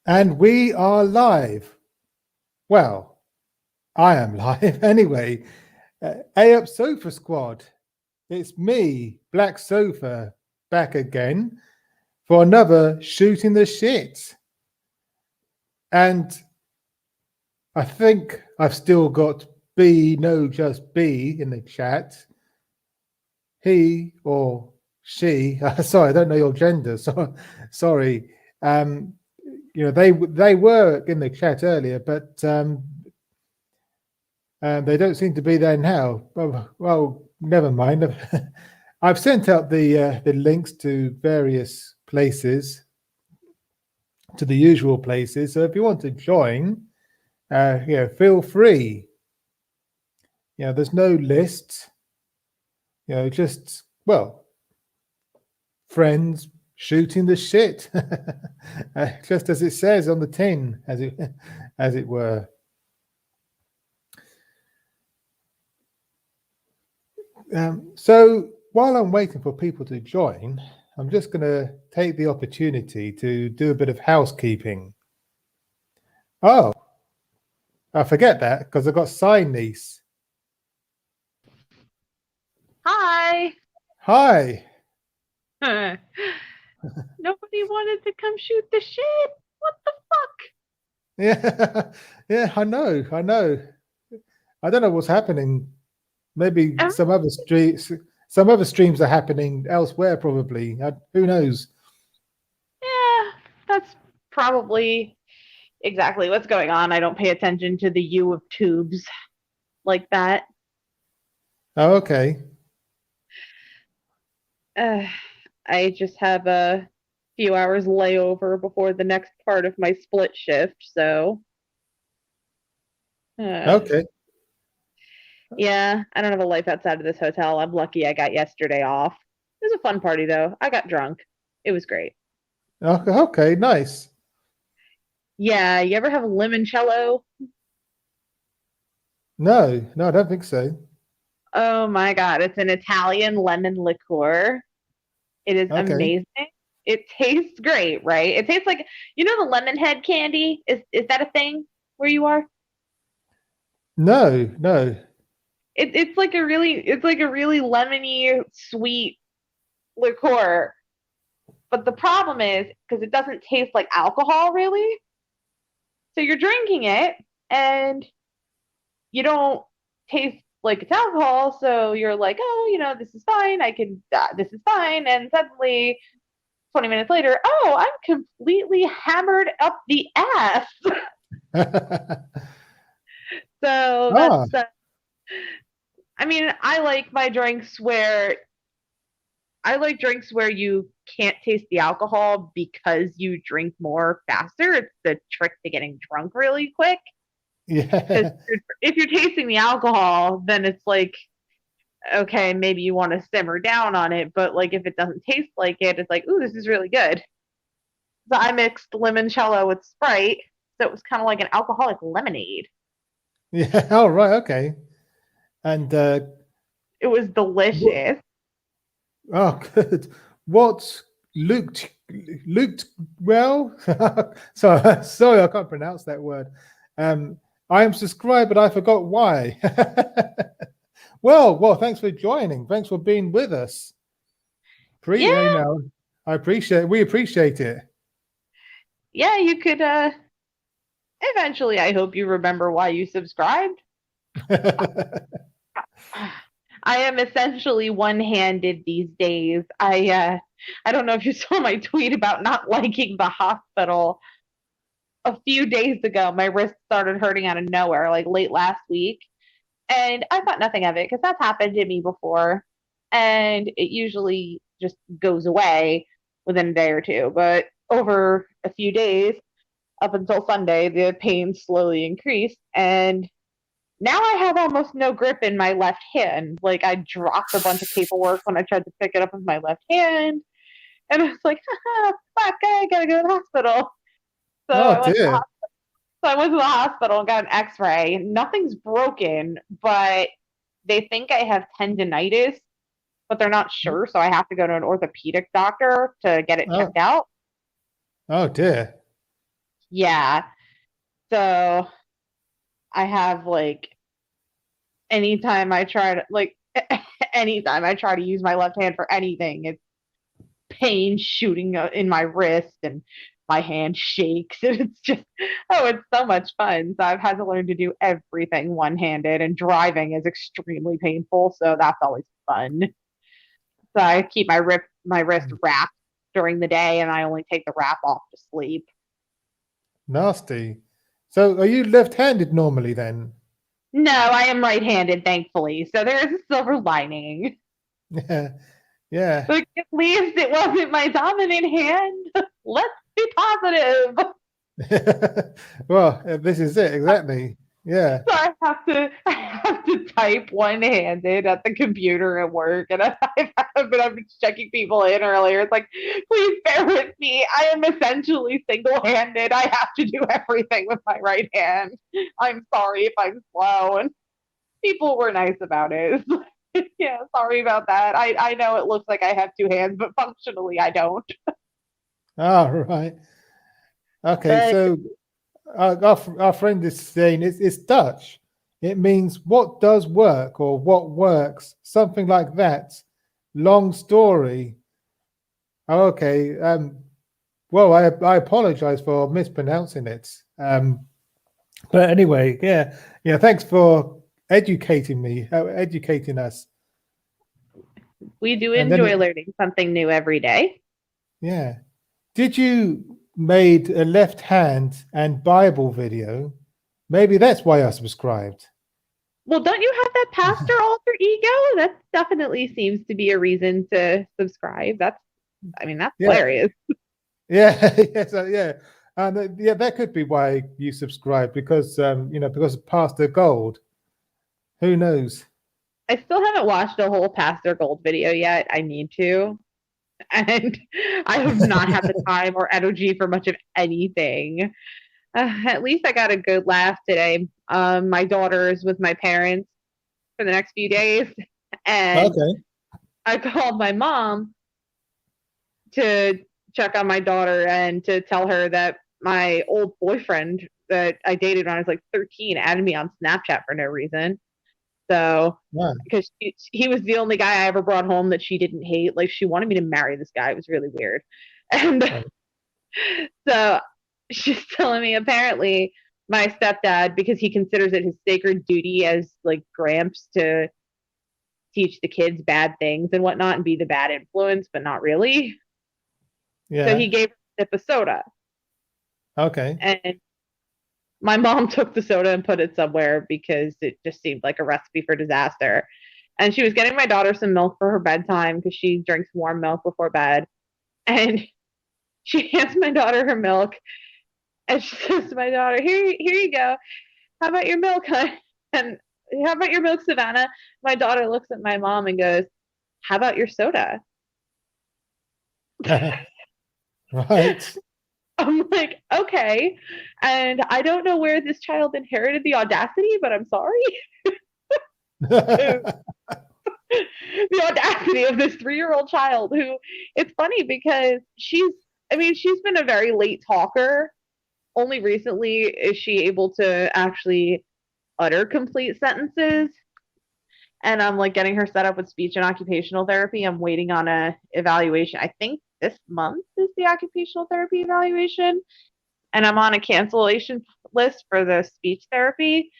And we are live. Well, I am live anyway. Up Sofa Squad. It's me, Black Sofa, back again for another Shooting the Shit. And I think I've still got B, no, just B in the chat. He or she, sorry, I don't know your gender, so sorry. They were in the chat earlier, but they don't seem to be there now. Well, never mind. I've sent out the links to various places, to the usual places. So if you want to join, feel free. There's no list. Just friends shooting the shit, just as it says on the tin, as it were. So while I'm waiting for people to join, I'm just going to take the opportunity to do a bit of housekeeping. Oh, I forget that because I've got Sign Niece. Hi. Hi. Nobody wanted to come shoot the shit. What the fuck? Yeah, I know. I don't know what's happening. Maybe some other streams are happening elsewhere, probably. Who knows? Yeah, that's probably exactly what's going on. I don't pay attention to the U of tubes like that. Oh, okay. I just have a few hours layover before the next part of my split shift, so. Okay. Yeah, I don't have a life outside of this hotel. I'm lucky I got yesterday off. It was a fun party, though. I got drunk. It was great. Okay, nice. Yeah, you ever have limoncello? No, I don't think so. Oh my God, it's an Italian lemon liqueur. It is amazing. It tastes great, right? It tastes like, the lemon head candy? Is that a thing where you are? No. It's like a really lemony, sweet liqueur. But the problem is because it doesn't taste like alcohol really. So you're drinking it and you don't taste like it's alcohol, so you're like, oh, this is fine. This is fine. And suddenly, 20 minutes later, oh, I'm completely hammered up the ass. So that's, I like my drinks where you can't taste the alcohol because you drink more faster. It's the trick to getting drunk really quick. Yeah. If you're tasting the alcohol, then it's like, okay, maybe you want to simmer down on it, but like if it doesn't taste like it, it's like, ooh, this is really good. So I mixed limoncello with Sprite, so it was kind of like an alcoholic lemonade. Yeah. Oh, right. Okay. And it was delicious. Oh, good. What looked well? Sorry, I can't pronounce that word. I am subscribed, but I forgot why. Well, thanks for joining. Thanks for being with us. I appreciate it. We appreciate it. Yeah, you could eventually I hope you remember why you subscribed. I am essentially one-handed these days. I don't know if you saw my tweet about not liking the hospital. A few days ago, my wrist started hurting out of nowhere, like late last week. And I thought nothing of it because that's happened to me before. And it usually just goes away within a day or two. But over a few days, up until Sunday, the pain slowly increased. And now I have almost no grip in my left hand. Like I dropped a bunch of paperwork when I tried to pick it up with my left hand. And I was like, fuck, I gotta go to the hospital. So oh, dear. I went to the hospital and got an x-ray. Nothing's broken, but they think I have tendonitis, but they're not sure. So I have to go to an orthopedic doctor to get it checked out. Oh, dear. Yeah. So I have like anytime I try to like anytime I try to use my left hand for anything, it's pain shooting in my wrist and my hand shakes and it's just it's so much fun. So I've had to learn to do everything one-handed and driving is extremely painful, so that's always fun. So I keep my wrist wrapped during the day and I only take the wrap off to sleep. Nasty. So are you left-handed normally then? No, I am right-handed, thankfully. So there is a silver lining. Yeah. Yeah. Like at least it wasn't my dominant hand. Let's be positive. Well, this is it exactly. Yeah. So I have to type one-handed at the computer at work, and I've been checking people in earlier. It's like, please bear with me. I am essentially single-handed. I have to do everything with my right hand. I'm sorry if I'm slow, and people were nice about it. Yeah, sorry about that. I know it looks like I have two hands, but functionally I don't. All right. Okay. But So our friend is saying it's Dutch. It means what does work or what works, something like that. Long story. Oh, okay. Well, I apologize for mispronouncing it. But anyway, yeah, yeah. Thanks for educating me, educating us. we do And enjoy then, learning something new every day. yeah. Did you made a left hand and Bible video? Maybe that's why I subscribed. Well, don't you have that pastor alter ego? That definitely seems to be a reason to subscribe. That's Yeah, hilarious. yeah, yes, yeah. And yeah, that could be why you subscribe because because of Pastor Gold. Who knows? I still haven't watched a whole Pastor Gold video yet. I need to. And I have not had the time or energy for much of anything. At least I got a good laugh today. My daughter is with my parents for the next few days, and Okay. I called my mom to check on my daughter and to tell her that my old boyfriend that I dated when I was like 13 added me on Snapchat for no reason. So, Yeah. because he was the only guy I ever brought home that she didn't hate. Like, she wanted me to marry this guy. It was really weird. And so she's telling me apparently my stepdad, because he considers it his sacred duty as like Gramps to teach the kids bad things and whatnot and be the bad influence, but not really. So he Yeah. gave her a sip of soda. Okay. And my mom took the soda and put it somewhere because it just seemed like a recipe for disaster. And she was getting my daughter some milk for her bedtime because she drinks warm milk before bed. And she hands my daughter her milk and she says to my daughter, here you go. How about your milk, huh? And how about your milk, Savannah? My daughter looks at my mom and goes, how about your soda? Right. I'm like, okay. And I don't know where this child inherited the audacity, but I'm sorry. The audacity of this 3-year-old child who it's funny because she's been a very late talker. Only recently is she able to actually utter complete sentences. And I'm like getting her set up with speech and occupational therapy. I'm waiting on a evaluation. I think this month is the occupational therapy evaluation. And I'm on a cancellation list for the speech therapy.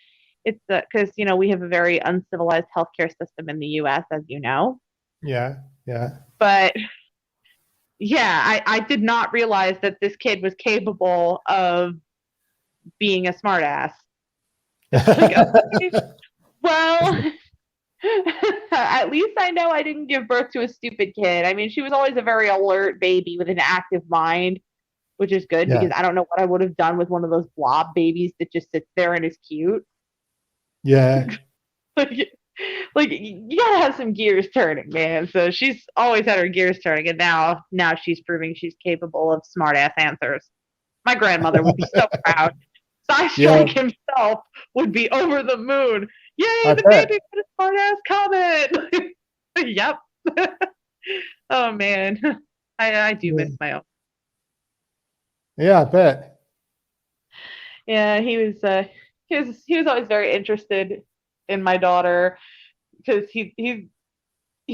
It's because we have a very uncivilized healthcare system in the U.S., as you know. Yeah. Yeah. But yeah, I did not realize that this kid was capable of being a smartass. It's like, okay, well, at least I know I didn't give birth to a stupid kid. I mean, she was always a very alert baby with an active mind, which is good Yeah. because I don't know what I would have done with one of those blob babies that just sits there and is cute. Yeah. like, like you gotta have some gears turning, man. So she's always had her gears turning, and now she's proving she's capable of smart ass answers. My grandmother would be so proud. Yeah. Strike himself would be over the moon. Yay, I the bet. baby put a smart ass comment. Yep. Oh man. I do Yeah. miss my own. Yeah, I bet. Yeah, he was always very interested in my daughter because he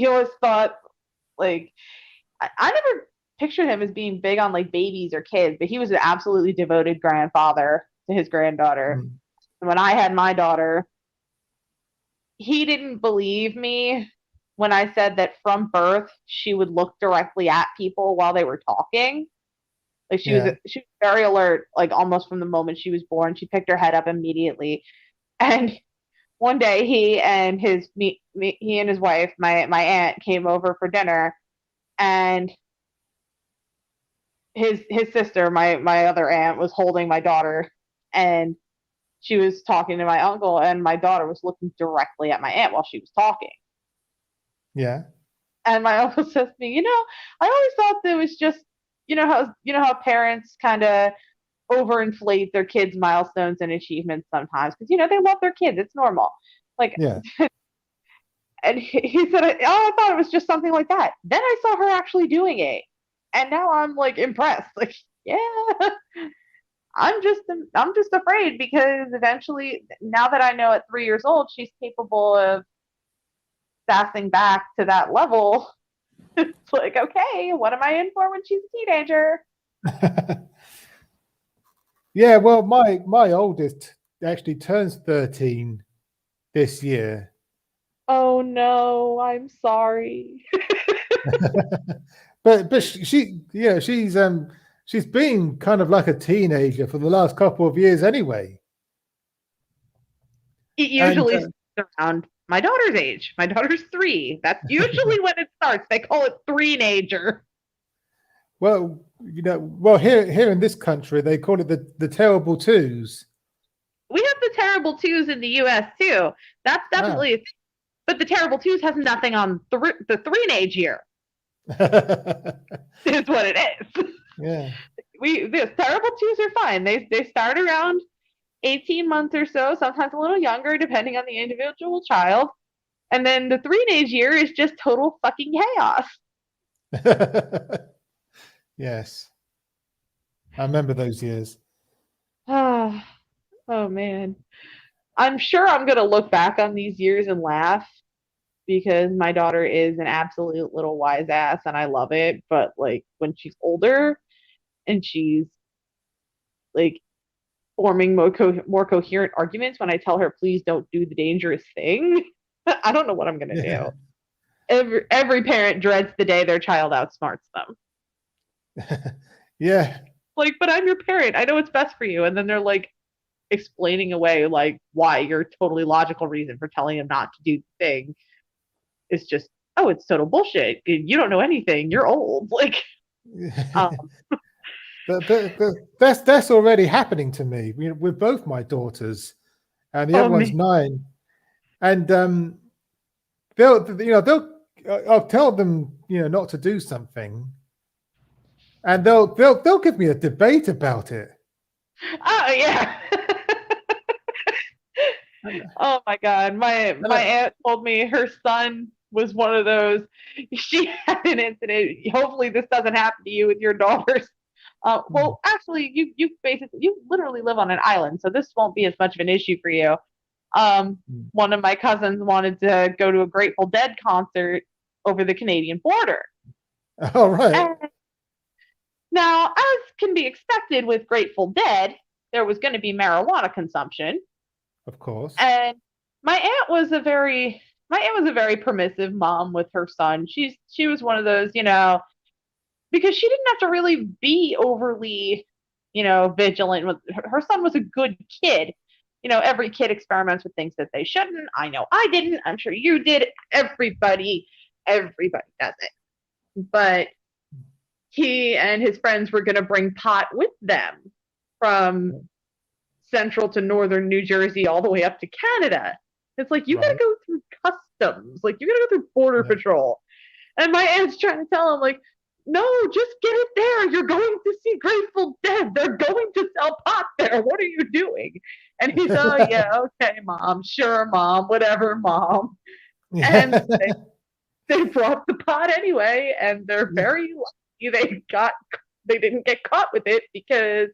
always thought like I never pictured him as being big on like babies or kids, but he was an absolutely devoted grandfather to his granddaughter. Mm. And when I had my daughter, he didn't believe me when I said that from birth she would look directly at people while they were talking. Like Yeah. she was very alert, like almost from the moment she was born. She picked her head up immediately. And one day he and his wife, my aunt, came over for dinner, and his sister, my other aunt, was holding my daughter, and she was talking to my uncle, and my daughter was looking directly at my aunt while she was talking. Yeah. And my uncle says to me, I always thought that it was just, how parents kind of overinflate their kids' milestones and achievements sometimes because they love their kids. It's normal. Like, Yeah. and he said, "Oh, I thought it was just something like that." Then I saw her actually doing it, and now I'm like impressed. Like, yeah, I'm just afraid because eventually, now that I know at 3 years old she's capable of sassing back to that level. It's like, okay, what am I in for when she's a teenager? Yeah, well, my oldest actually turns 13 this year. Oh no, I'm sorry. But she's been kind of like a teenager for the last couple of years anyway. It And usually starts around my daughter's age. My daughter's 3. That's usually when it starts. They call it three-nager. well, here in this country they call it the terrible twos. We have the terrible twos in the U.S. too. That's Ah. definitely a thing. But the terrible twos has nothing on the three-age year. Is what it is. Yeah. The terrible twos are fine. They start around 18 months or so, sometimes a little younger, depending on the individual child. And then the three-age year is just total fucking chaos. Yes. I remember those years. Oh man. I'm sure I'm going to look back on these years and laugh because my daughter is an absolute little wise ass and I love it. But like when she's older and she's like forming more coherent arguments when I tell her, please don't do the dangerous thing, I don't know what I'm going to do. Yeah. Every parent dreads the day their child outsmarts them. Yeah. Like, but I'm your parent. I know what's best for you. And then they're like explaining away like why your totally logical reason for telling them not to do the thing is just, oh, it's total bullshit. You don't know anything. You're old. Like, um, That's already happening to me with both my daughters, and the oh other one's man. 9, and I'll tell them not to do something, and they'll give me a debate about it. Oh yeah. Oh my god. My aunt told me her son was one of those. She had an incident. Hopefully this doesn't happen to you with your daughters. Well, actually, you literally live on an island, so this won't be as much of an issue for you. One of my cousins wanted to go to a Grateful Dead concert over the Canadian border. All right. And now, as can be expected with Grateful Dead, there was going to be marijuana consumption. Of course. And my aunt was a very permissive mom with her son. She was one of those, because she didn't have to really be overly, vigilant. Her son was a good kid. Every kid experiments with things that they shouldn't. I know I didn't. I'm sure you did. Everybody does it. But he and his friends were going to bring pot with them from central to northern New Jersey all the way up to Canada. It's like you got to go through customs, like you got to go through border patrol. And my aunt's trying to tell him, like, no, just get it there. You're going to see Grateful Dead. They're going to sell pot there. What are you doing? And he's, oh yeah, okay, mom, sure, mom, whatever, mom. And they brought the pot anyway, and they're very lucky they didn't get caught with it because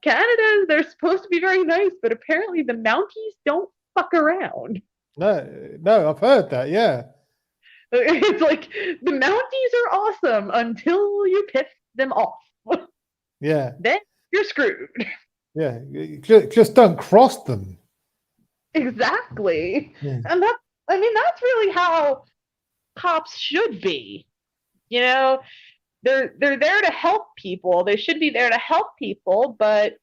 Canada, they're supposed to be very nice, but apparently the Mounties don't fuck around. No, I've heard that. Yeah, It's like the Mounties are awesome until you piss them off. yeah, Then you're screwed. yeah. Just don't cross them. Exactly. Yeah. And that's really how cops should be. You know, they're there to help people. They should be there to help people, but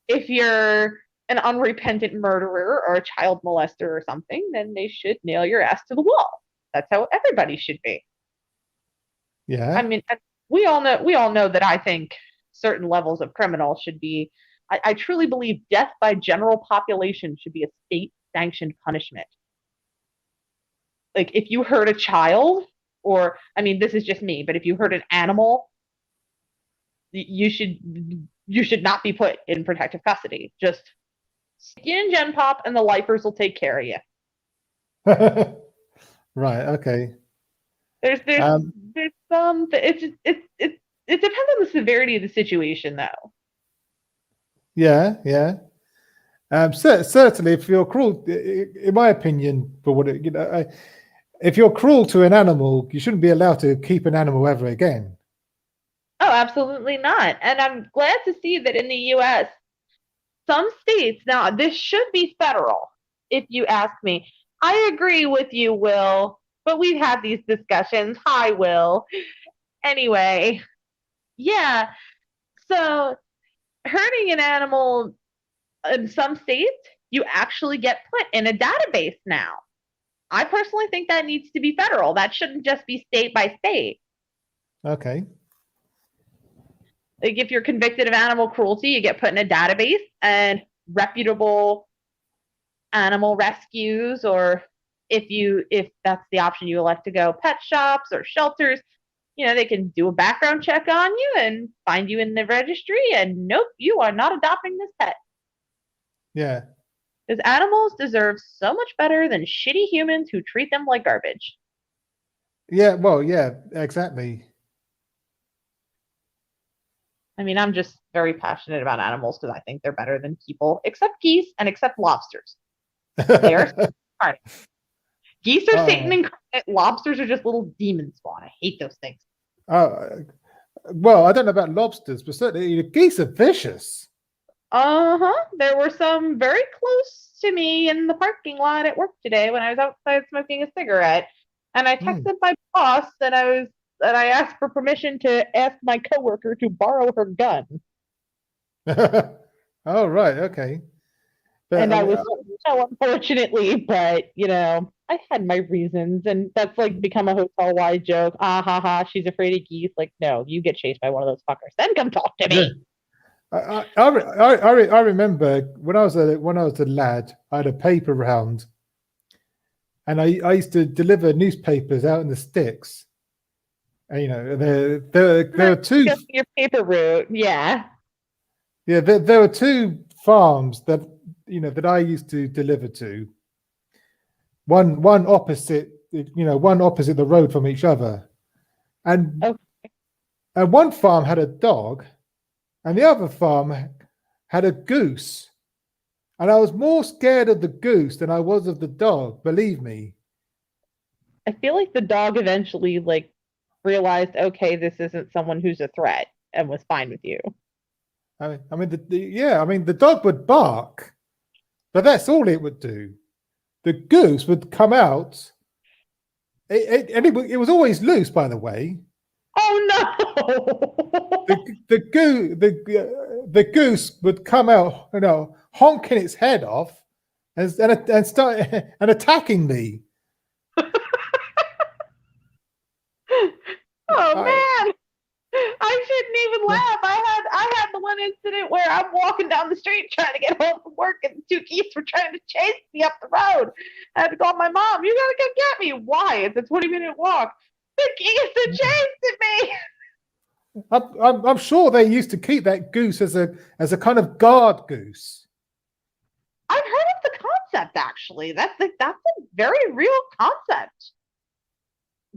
if you're an unrepentant murderer or a child molester or something, then they should nail your ass to the wall. That's how everybody should be. I Yeah. mean, we all know that I think certain levels of criminal should be. I truly believe death by general population should be a state sanctioned punishment. Like if you hurt a child, or I mean, this is just me, but if you hurt an animal, you should not be put in protective custody. Just stick you in Gen Pop, and the lifers will take care of you. Right. Okay. There's there's Um. there's some it depends on the severity of the situation though. Yeah. Yeah. Certainly, if you're cruel, in my opinion, for what if you're cruel to an animal, you shouldn't be allowed to keep an animal ever again. Oh, absolutely not. And I'm glad to see that in the US, some states, now this should be federal, if you ask me. I agree with you, Will, but we've had these discussions. Hi, Will. Anyway, yeah. So hurting an animal in some states, you actually get put in a database now. I personally think that needs to be federal. That shouldn't just be state by state. Okay. Like if you're convicted of animal cruelty, you get put in a database, and reputable animal rescues, or if that's the option you elect to go, pet shops or shelters, they can do a background check on you and find you in the registry, and nope, you are not adopting this pet. Yeah. Because animals deserve so much better than shitty humans who treat them like garbage. Yeah. Well. Yeah. Exactly. I mean, I'm just very passionate about animals because I think they're better than people, except geese and except lobsters. They are smart. Geese are Satan incarnate. Lobsters are just little demon spawn. I hate those things. Well, I don't know about lobsters, but certainly geese are vicious. Uh-huh. There were some very close to me in the parking lot at work today when I was outside smoking a cigarette. And I texted my boss and I asked for permission to ask my coworker to borrow her gun. Oh, right. Okay. But, And I was so unfortunately, but I had my reasons, and that's like become a hotel wide joke. Ah ha ha, she's afraid of geese. Like, no, you get chased by one of those fuckers. Then come talk to me. I remember when I was a lad, I had a paper round, and I used to deliver newspapers out in the sticks. And there were two. Your paper route, yeah. Yeah, there were two farms that I used to deliver to. One opposite, one opposite the road from each other, and one farm had a dog, and the other farm had a goose, and I was more scared of the goose than I was of the dog. Believe me. I feel like the dog eventually realized, okay, this isn't someone who's a threat, and was fine with you. I mean, the dog would bark, but that's all it would do. The goose would come out, and it was always loose, by the way. Oh no! The goose would come out, honking its head off, and start and attacking me. Oh man! I shouldn't even laugh. I had the one incident where I'm walking down the street trying to get home from work, and two geese were trying to chase me up the road. I had to call my mom. You gotta come get me. Why? It's a 20-minute walk. The geese are chasing me. I'm sure they used to keep that goose as a kind of guard goose. I've heard of the concept actually. That's a very real concept.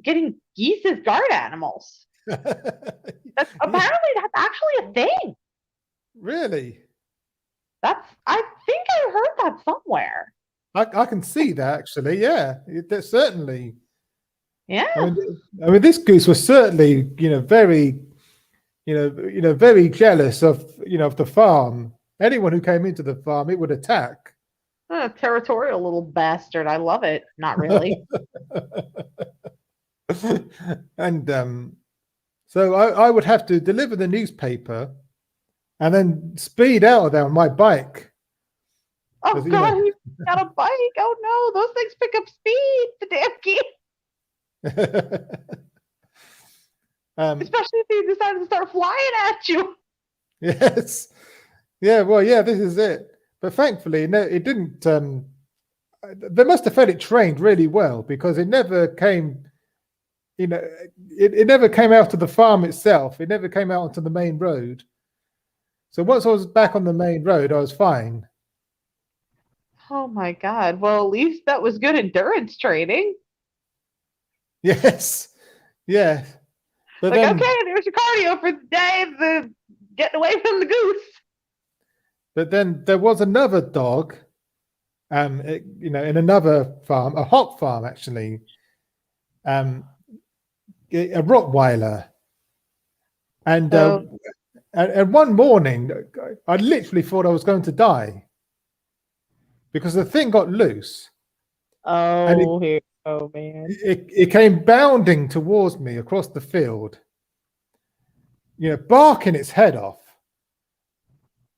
Getting geese as guard animals. Apparently that's actually a thing. Really? I think I heard that somewhere. I can see that actually. Yeah, certainly. Yeah. I mean, this goose was certainly, very, very jealous of, of the farm. Anyone who came into the farm, it would attack. Territorial little bastard. I love it. Not really. And so I would have to deliver the newspaper and then speed out of there on my bike. Oh 'Cause, God, you got a bike. Oh no, those things pick up speed. The damn key. Especially if you decide to start flying at you. Yes. Yeah, well, yeah, this is it. But thankfully, no, it didn't. They must have had it trained really well because it never came, it never came out to the farm itself. It never came out onto the main road. So once I was back on the main road, I was fine. Oh my God. Well, at least that was good endurance training. Yes. Yeah. But Like, then, okay, there's your cardio for the day, the getting away from the goose. but then there was another dog, in another farm, a hop farm actually, a Rottweiler, and So, and one morning I literally thought I was going to die because the thing got loose and oh, here, oh man. it came bounding towards me across the field, barking its head off.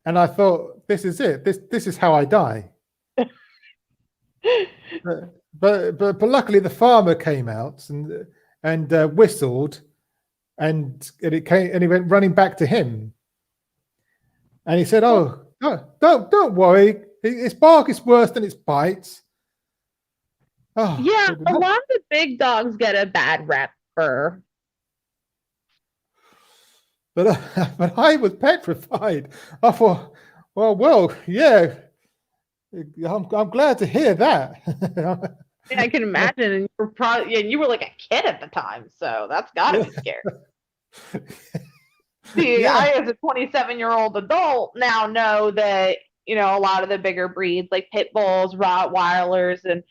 And I thought, this is it. This is how I die. But luckily the farmer came out and whistled, and it came and he went running back to him, and he said, "Oh, no, don't worry. Its bark is worse than its bites." Oh, Yeah, a lot of the big dogs get a bad rep for. but I was petrified. I thought, well, yeah. I'm glad to hear that. I can imagine, and you were like a kid at the time, so that's got to be scary. See, Yeah. I, as a 27-year-old adult, now know that a lot of the bigger breeds like pit bulls, Rottweilers, and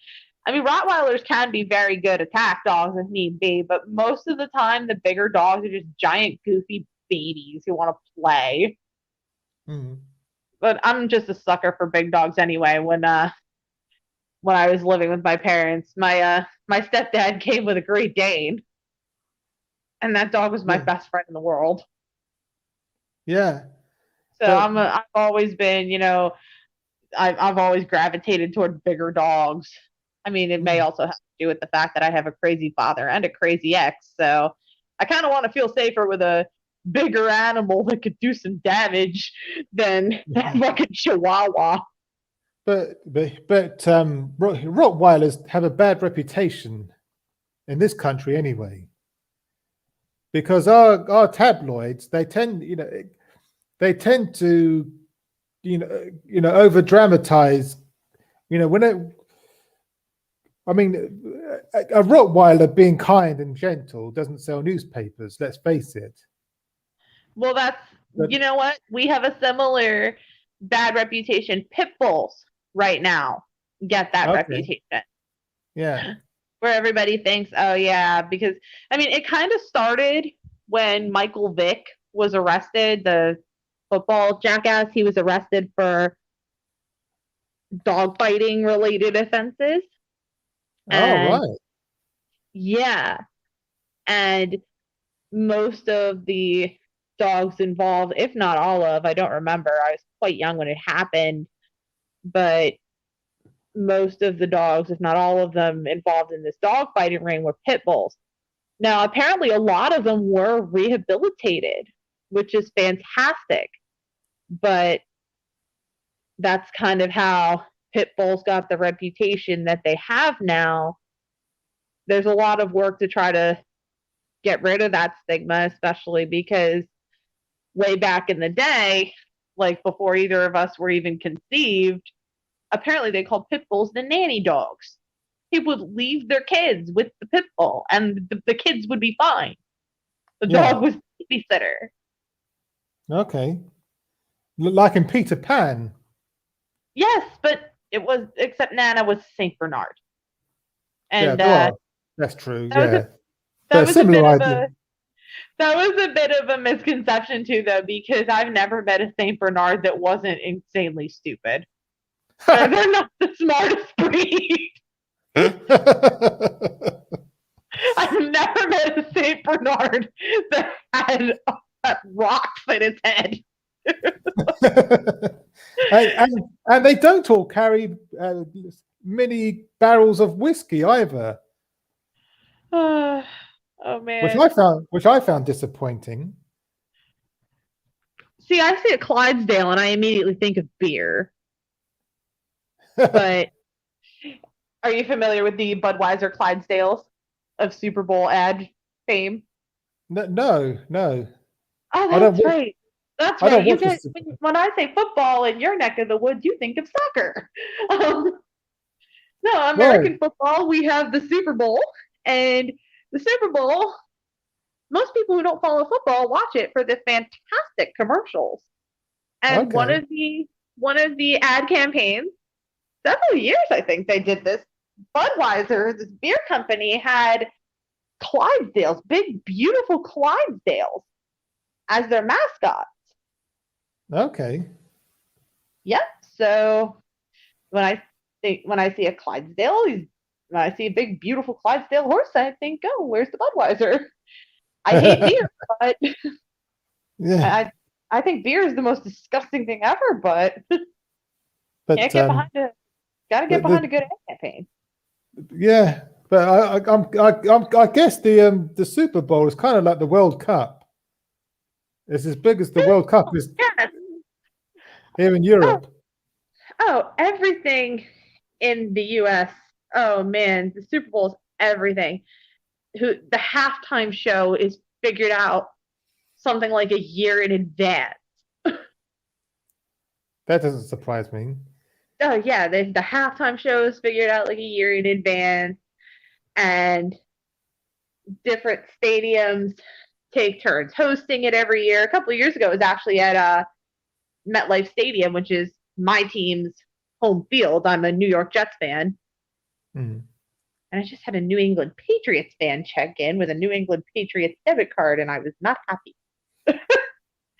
I mean Rottweilers can be very good attack dogs if need be, but most of the time the bigger dogs are just giant goofy babies who want to play. Mm. But I'm just a sucker for big dogs anyway. When I was living with my parents, my stepdad came with a Great Dane, and that dog was my best friend in the world. Yeah. So I've always been, I've always gravitated toward bigger dogs. I mean, it may also have to do with the fact that I have a crazy father and a crazy ex. So I kind of want to feel safer with a bigger animal that could do some damage than that fucking Chihuahua. But Rottweilers have a bad reputation in this country anyway, because our tabloids they tend to over dramatize. I mean, a Rottweiler being kind and gentle doesn't sell newspapers. Let's face it. Well, you know what? We have a similar bad reputation. Pit bulls right now get that reputation. Yeah. Where everybody thinks, oh yeah, because I mean, it kind of started when Michael Vick was arrested, the football jackass. He was arrested for dogfighting related offenses. Right. Yeah. And most of the dogs involved, if not all of, I don't remember. I was quite young when it happened, but most of the dogs, if not all of them, involved in this dog fighting ring were pit bulls. Now, apparently, a lot of them were rehabilitated, which is fantastic. But that's kind of how pit bulls got the reputation that they have now. There's a lot of work to try to get rid of that stigma, especially because way back in the day, like before either of us were even conceived, apparently they called pit bulls the nanny dogs. People would leave their kids with the pit bull and the kids would be fine. The dog was the babysitter. Okay. like in Peter Pan. Yes, but it was except Nana was Saint Bernard, Yeah, and well, that's true. that was Yeah, a but that a was a similar bit of idea. a that was a bit of a misconception too, though, because I've never met a Saint Bernard that wasn't insanely stupid. They're not the smartest breed. I've never met a Saint Bernard that had rocks in its head. and they don't all carry mini barrels of whiskey either, Oh which man. I found disappointing. See, I see a Clydesdale and I immediately think of beer. But are you familiar with the Budweiser Clydesdales of Super Bowl ad fame? No, no, Oh, I don't that's watch. right. That's I right. don't You watch get this. when I say football in your neck of the woods, you think of soccer. Um, no, Right. American football. We have the Super Bowl, and the Super Bowl. Most people who don't follow football watch it for the fantastic commercials. And Okay. one of the ad campaigns, several years I think they did this. Budweiser, this beer company, had Clydesdales, big beautiful Clydesdales, as their mascots. Okay. Yep. So when I see a Clydesdale, when I see a big beautiful Clydesdale horse, I think, oh, where's the Budweiser? I hate beer, but Yeah, I I think beer is the most disgusting thing ever. But can't but get behind a gotta get behind a the good ad campaign. yeah, but I guess the Super Bowl is kind of like the World Cup. It's as big as the World Cup is Yes. here in Oh, Europe. oh, everything in the U.S. Oh man, the Super Bowl is everything. The halftime show is figured out something like a year in advance. That doesn't surprise me. Oh yeah, the halftime show is figured out like a year in advance, and different stadiums take turns hosting it every year. A couple of years ago, it was actually at MetLife Stadium, which is my team's home field. I'm a New York Jets fan. Mm. And I just had a New England Patriots fan check in with a New England Patriots debit card, and I was not happy.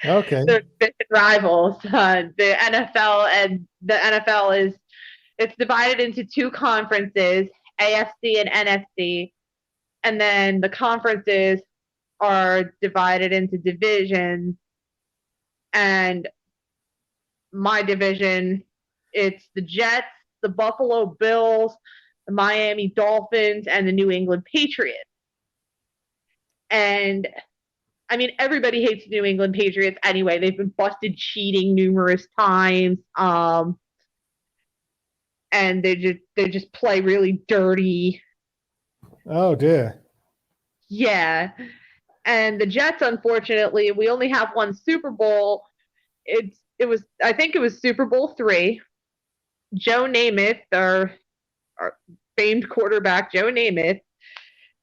Okay. They're rivals. The NFL is it's divided into two conferences, AFC and NFC, and then the conferences are divided into divisions. And my division, it's the Jets, the Buffalo Bills, the Miami Dolphins, and the New England Patriots. And I mean, everybody hates the New England Patriots anyway. They've been busted cheating numerous times. And they just play really dirty. Oh dear. Yeah. And the Jets, unfortunately, we only have one Super Bowl. It was I think it was Super Bowl 3. Joe Namath, our famed quarterback, Joe Namath,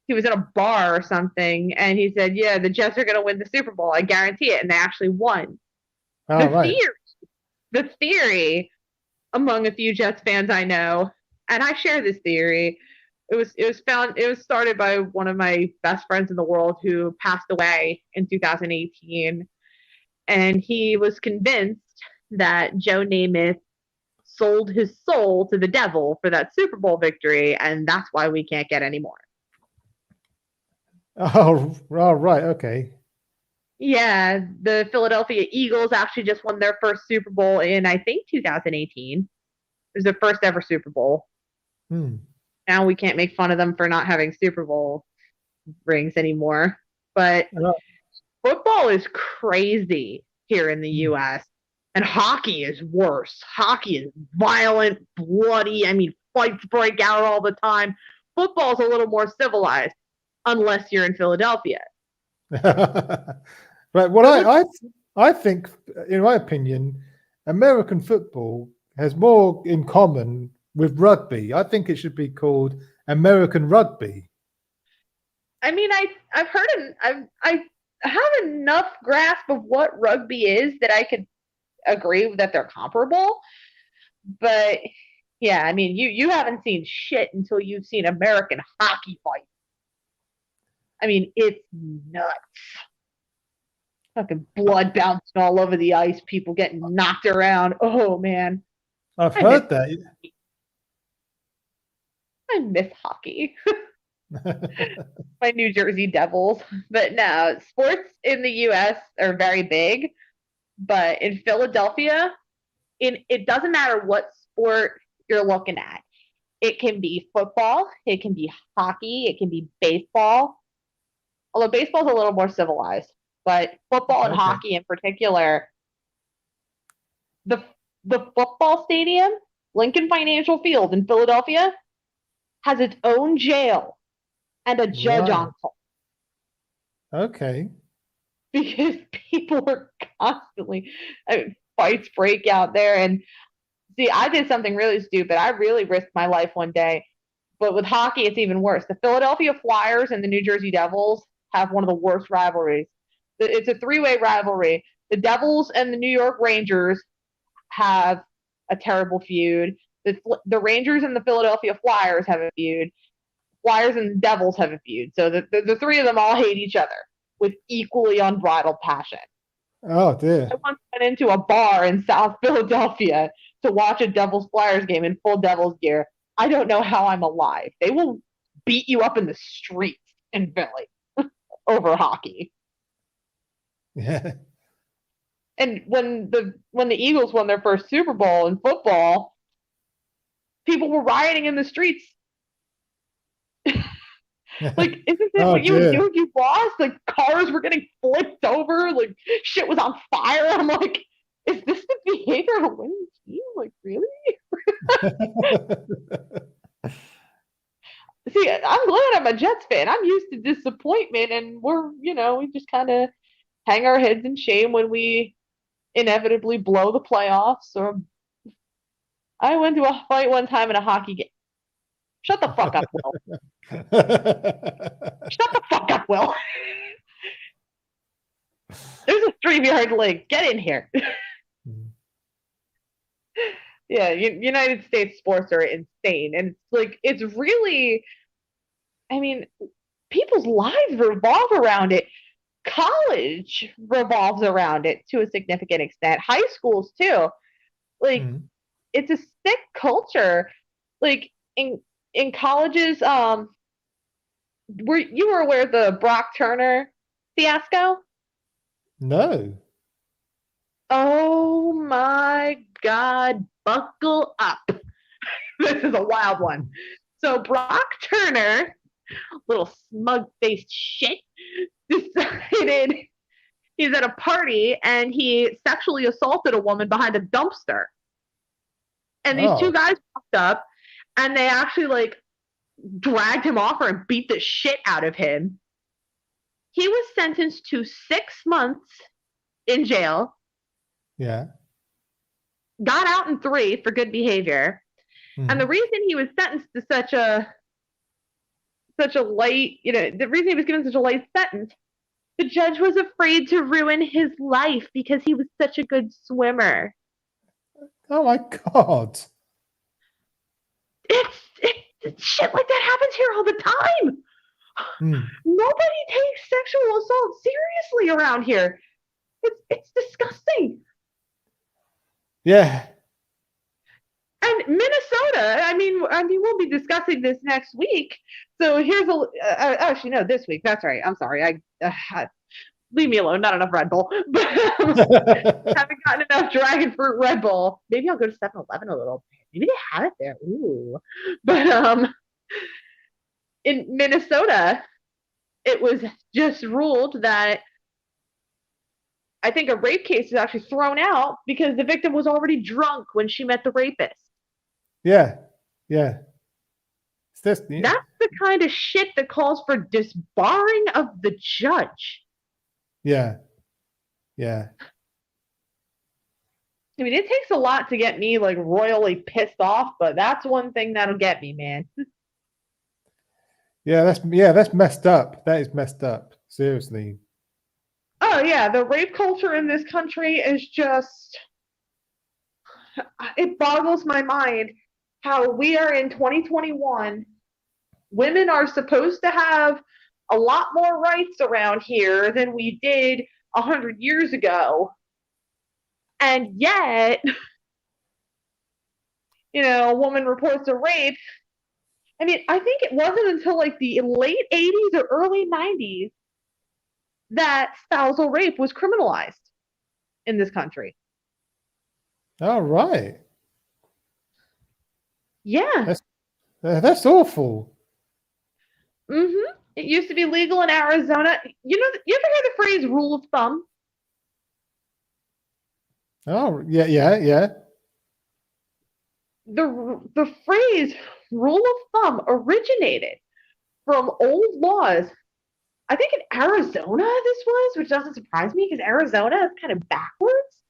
he was in a bar or something, and he said, "Yeah, the Jets are going to win the Super Bowl. I guarantee it." And they actually won. All The right. theory, the theory among a few Jets fans I know, and I share this theory. It was started by one of my best friends in the world who passed away in 2018, and he was convinced that Joe Namath sold his soul to the devil for that Super Bowl victory, and that's why we can't get any more. Oh, all right. Okay. Yeah, the Philadelphia Eagles actually just won their first Super Bowl in, I think, 2018. It was their first ever Super Bowl. Hmm. Now we can't make fun of them for not having Super Bowl rings anymore. But football is crazy here in the US. And hockey is worse. Hockey is violent, bloody. I mean, fights break out all the time. Football's a little more civilized, unless you're in Philadelphia. Right. Well, I think, in my opinion, American football has more in common with rugby. I think it should be called American rugby. I mean, I've heard I have enough grasp of what rugby is that I could agree that they're comparable. But yeah, I mean, you haven't seen shit until you've seen American hockey fight. I mean, it's nuts. Fucking blood bouncing all over the ice, people getting knocked around. Oh man, I've I miss heard that. I miss hockey. My New Jersey Devils. But no, sports in the US are very big, but in Philadelphia, it doesn't matter what sport you're looking at. It can be football, it can be hockey, it can be baseball. Although baseball's a little more civilized, but football and Okay. hockey in particular, the the football stadium, Lincoln Financial Field in Philadelphia, has its own jail and a judge Right. on call Okay. because people are constantly, I mean, fights break out there. And see, I did something really stupid. I really risked my life one day. But with hockey, it's even worse. The Philadelphia Flyers and the New Jersey Devils have one of the worst rivalries. It's a three-way rivalry. The Devils and the New York Rangers have a terrible feud. The Rangers and the Philadelphia Flyers have a feud. Flyers and the Devils have a feud. So the three of them all hate each other with equally unbridled passion. Oh dear. I once went into a bar in South Philadelphia to watch a Devils Flyers game in full Devils gear. I don't know how I'm alive. They will beat you up in the streets in Philly over hockey. Yeah. And when the Eagles won their first Super Bowl in football, people were rioting in the streets. Like, isn't this Oh, what you dear. would do if you lost? Like, cars were getting flipped over, like shit was on fire. I'm like, is this the behavior of a winning team? Like, really? See, I'm glad I'm a Jets fan. I'm used to disappointment, and we just kind of hang our heads in shame when we inevitably blow the playoffs. Or I went to a fight one time in a hockey game. Shut the fuck up, Will. Shut the fuck up, Will. There's a 3-yard link. Get in here. Yeah, United States sports are insane. And it's like, it's really, I mean, people's lives revolve around it. College revolves around it to a significant extent. High schools too. Like, it's a sick culture. Like in colleges, you were aware of the Brock Turner fiasco? No. Oh my God, buckle up. This is a wild one. So Brock Turner, little smug-faced shit, decided he's at a party and he sexually assaulted a woman behind a dumpster. And these two guys walked up and they actually like dragged him off her and beat the shit out of him. He was sentenced to 6 months in jail. Yeah. Got out in 3 for good behavior. And the reason he was sentenced to such a light, the reason he was given such a light sentence, the judge was afraid to ruin his life because he was such a good swimmer. Oh my God. It's shit like that happens here all the time. Nobody takes sexual assault seriously around here. It's disgusting. Yeah. And Minnesota, I mean, we'll be discussing this next week. So here's actually no, this week. That's right. I'm sorry. Leave me alone. Not enough Red Bull, but haven't gotten enough Dragon Fruit Red Bull. Maybe I'll go to 7-Eleven a little bit. Maybe they have it there. Ooh, but in Minnesota, it was just ruled that I think a rape case is actually thrown out because the victim was already drunk when she met the rapist. Yeah. Yeah. That's the kind of shit that calls for disbarring of the judge. Yeah. Yeah. I mean, it takes a lot to get me like royally pissed off, but that's one thing that'll get me, man. Yeah, that's messed up. That is messed up. Seriously. Oh yeah, the rape culture in this country is just it boggles my mind how we are in 2021. Women are supposed to have a lot more rights around here than we did 100 years ago. And yet, a woman reports a rape. I mean, I think it wasn't until like the late 80s or early 90s that spousal rape was criminalized in this country. All right. Yeah. That's awful. It used to be legal in Arizona. You ever hear the phrase rule of thumb? Oh, yeah. The phrase rule of thumb originated from old laws. I think in Arizona this was, which doesn't surprise me because Arizona is kind of backwards.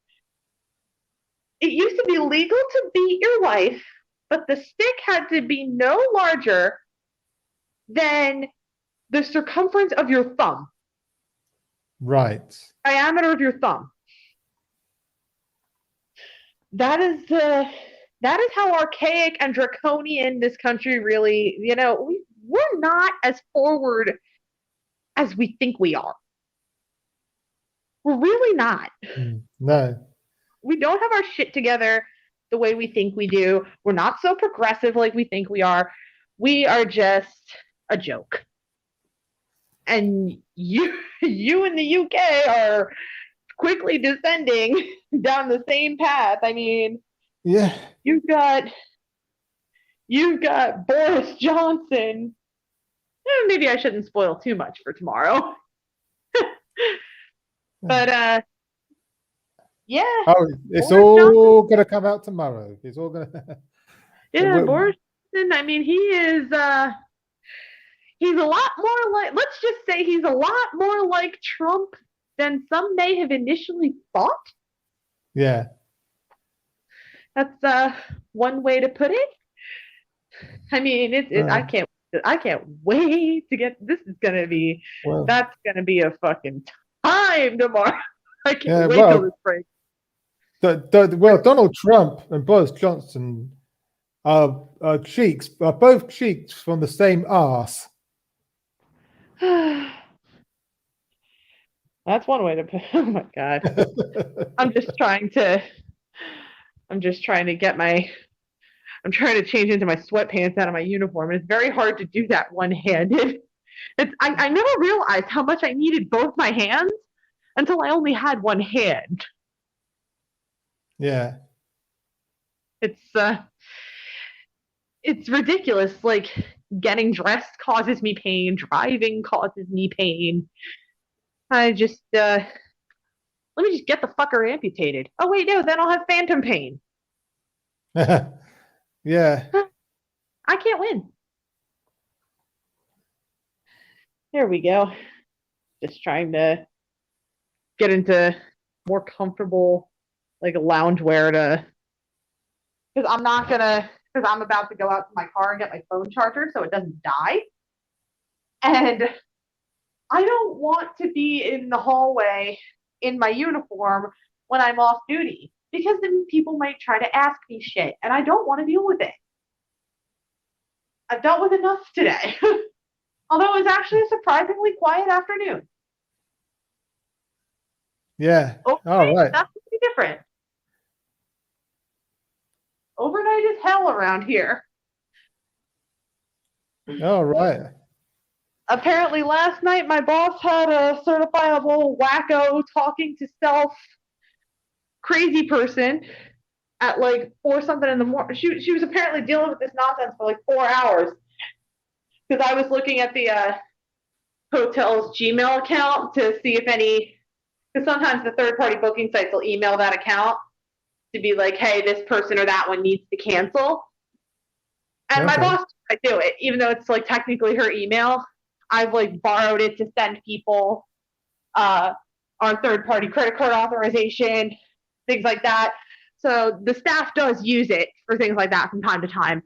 It used to be legal to beat your wife, but the stick had to be no larger than the circumference of your thumb. Right. Diameter of your thumb. That is how archaic and draconian this country really, we're not as forward as we think we are. We're really not. No. We don't have our shit together the way we think we do. We're not so progressive like we think we are. We are just a joke. And you in the UK are quickly descending down the same path. I mean, yeah, you've got Boris Johnson. Maybe I shouldn't spoil too much for tomorrow. But yeah. Oh, it's all gonna come out tomorrow. It's all gonna. Yeah, Boris Johnson. I mean, he's a lot more like. Let's just say he's a lot more like Trump than some may have initially thought. Yeah. That's one way to put it. I mean, I can't wait to get. This is gonna be. Well, that's gonna be a fucking time tomorrow. I can't wait till this break. Donald Trump and Boris Johnson are both cheeks from the same arse. That's one way to put. Oh my god! I'm just trying to get my. I'm trying to change into my sweatpants out of my uniform, and it's very hard to do that one-handed. I never realized how much I needed both my hands until I only had one hand. Yeah. It's ridiculous. Like getting dressed causes me pain. Driving causes me pain. I just let me just get the fucker amputated. Oh wait, no, then I'll have phantom pain. Yeah. I can't win. There we go. Just trying to get into more comfortable, like loungewear because I'm about to go out to my car and get my phone charger so it doesn't die. And I don't want to be in the hallway in my uniform when I'm off duty because then people might try to ask me shit and I don't want to deal with it. I've dealt with enough today. Although it was actually a surprisingly quiet afternoon. Yeah. Overnight, all right. That's pretty different. Overnight is hell around here. All right. Apparently last night my boss had a certifiable wacko talking to self crazy person at like 4 something in the morning. She was apparently dealing with this nonsense for like 4 hours because I was looking at the hotel's Gmail account to see if any, because sometimes the third-party booking sites will email that account to be like, hey, this person or that one needs to cancel. And my boss, I do it, even though it's like technically her email. I've like borrowed it to send people on third-party credit card authorization, things like that. So the staff does use it for things like that from time to time.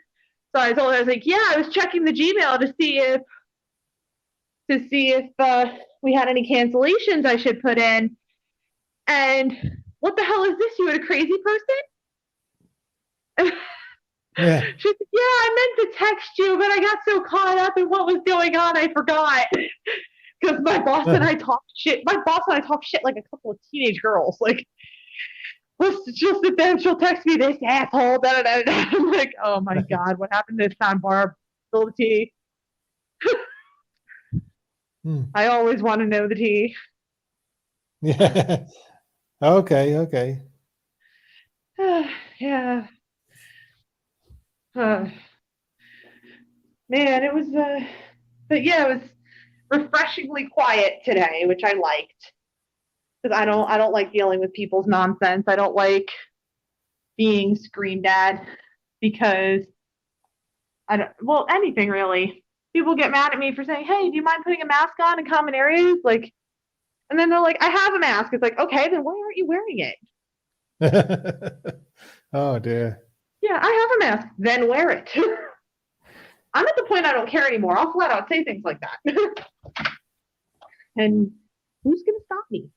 So I told her, I was like, yeah, I was checking the Gmail to see if we had any cancellations I should put in. And what the hell is this? You had a crazy person? Yeah. She's like, yeah, I meant to text you, but I got so caught up in what was going on, I forgot. Because my boss and I talk shit. My boss and I talk shit like a couple of teenage girls. Like, she'll sit there and she'll text me this asshole. Da, da, da, da. I'm like, oh my God, what happened this time, Barb? Spill the tea. I always want to know the tea. Yeah. Okay. Okay. Yeah. Man, it was, but yeah, it was refreshingly quiet today, which I liked. Because I don't like dealing with people's nonsense. I don't like being screamed at because I don't, well, anything really. People get mad at me for saying, hey, do you mind putting a mask on in common areas? Like, and then they're like, I have a mask. It's like, okay, then why aren't you wearing it? Oh dear. Yeah, I have a mask. Then wear it. I'm at the point I don't care anymore. I'll flat out say things like that. And who's going to stop me?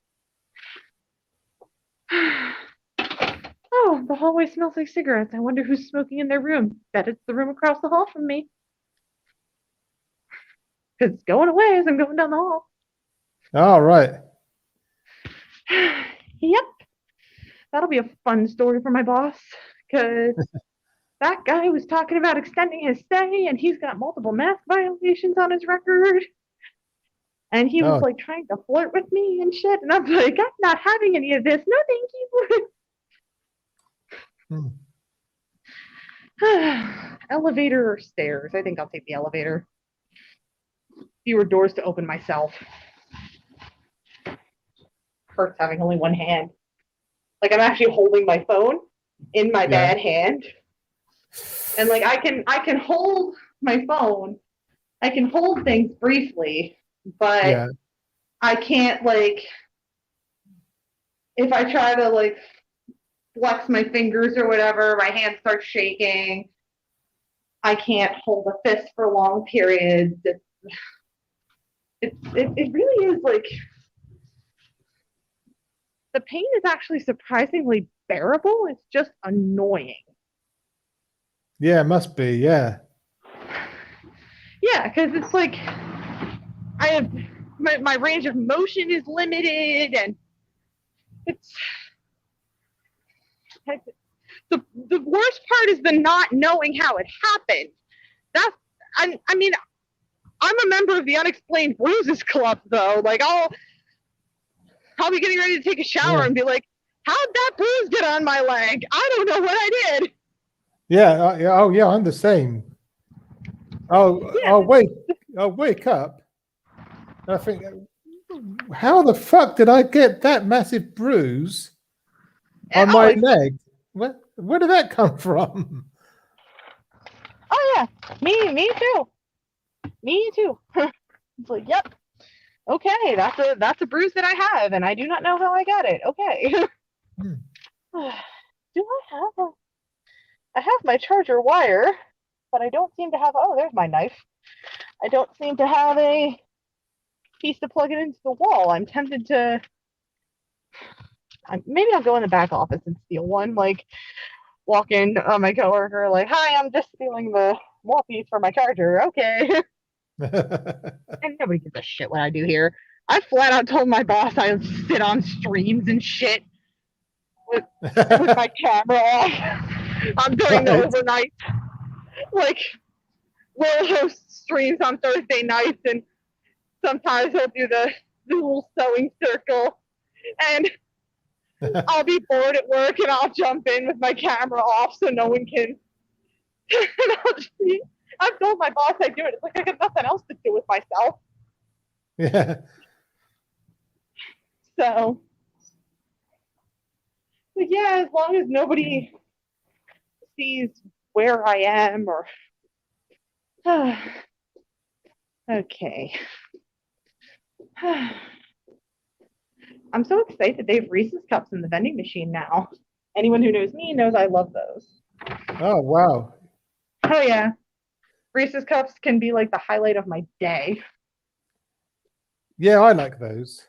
Oh, the hallway smells like cigarettes. I wonder who's smoking in their room. Bet it's the room across the hall from me. Because it's going away as I'm going down the hall. All right. Yep. That'll be a fun story for my boss. Because that guy was talking about extending his stay and he's got multiple mask violations on his record. And he was Oh. like trying to flirt with me and shit. And I'm like, I'm not having any of this. No, thank you. Elevator or stairs? I think I'll take the elevator. Fewer doors to open myself. Hurts having only one hand. Like I'm actually holding my phone in my bad hand. And like I can hold my phone. I can hold things briefly, but I can't like if I try to like flex my fingers or whatever, my hand starts shaking. I can't hold a fist for long periods. It really is like the pain is actually surprisingly bearable. It's just annoying. Yeah, it must be. Yeah. Yeah, because it's like I have my range of motion is limited, and it's the worst part is the not knowing how it happened. That's I mean I'm a member of the Unexplained Bruises Club though. Like I'll be getting ready to take a shower and be like, how'd that bruise get on my leg? I don't know what I did. Yeah. Oh yeah, I'm the same. I'll wake up. I think, how the fuck did I get that massive bruise on my leg? Where did that come from? Oh yeah, me too. Me too. It's like, yep. Okay, that's a bruise that I have, and I do not know how I got it. Okay. Do I have my charger wire, but I don't seem to have. Oh, there's my knife. I don't seem to have a piece to plug it into the wall. I'm tempted to. Maybe I'll go in the back office and steal one. Like walk in on my coworker, like, "Hi, I'm just stealing the wall piece for my charger." Okay. And nobody gives a shit what I do here. I flat out told my boss I sit on streams and shit with my camera off. I'm doing the overnight. Like, we'll host streams on Thursday nights, and sometimes he'll do the little sewing circle. And I'll be bored at work, and I'll jump in with my camera off so no one can. I've told my boss I do it. It's like I got nothing else to do with myself. Yeah. So, but yeah, as long as nobody sees where I am or. Okay. I'm so excited they have Reese's Cups in the vending machine now. Anyone who knows me knows I love those. Oh, wow. Oh, yeah. Reese's Cups can be like the highlight of my day. Yeah, I like those.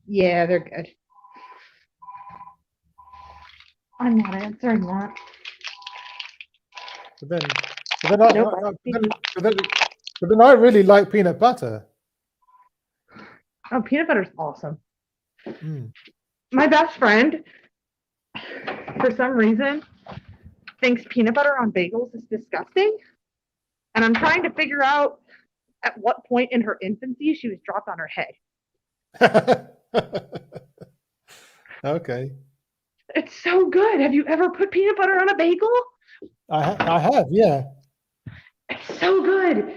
Yeah, they're good. I'm not answering that. But then, but then, I, Nope. but then I really like peanut butter. Oh, peanut butter's awesome. Mm. My best friend, for some reason, thinks peanut butter on bagels is disgusting. And I'm trying to figure out at what point in her infancy she was dropped on her head. Okay, It's so good. Have you ever put peanut butter on a bagel? I have, yeah. It's so good,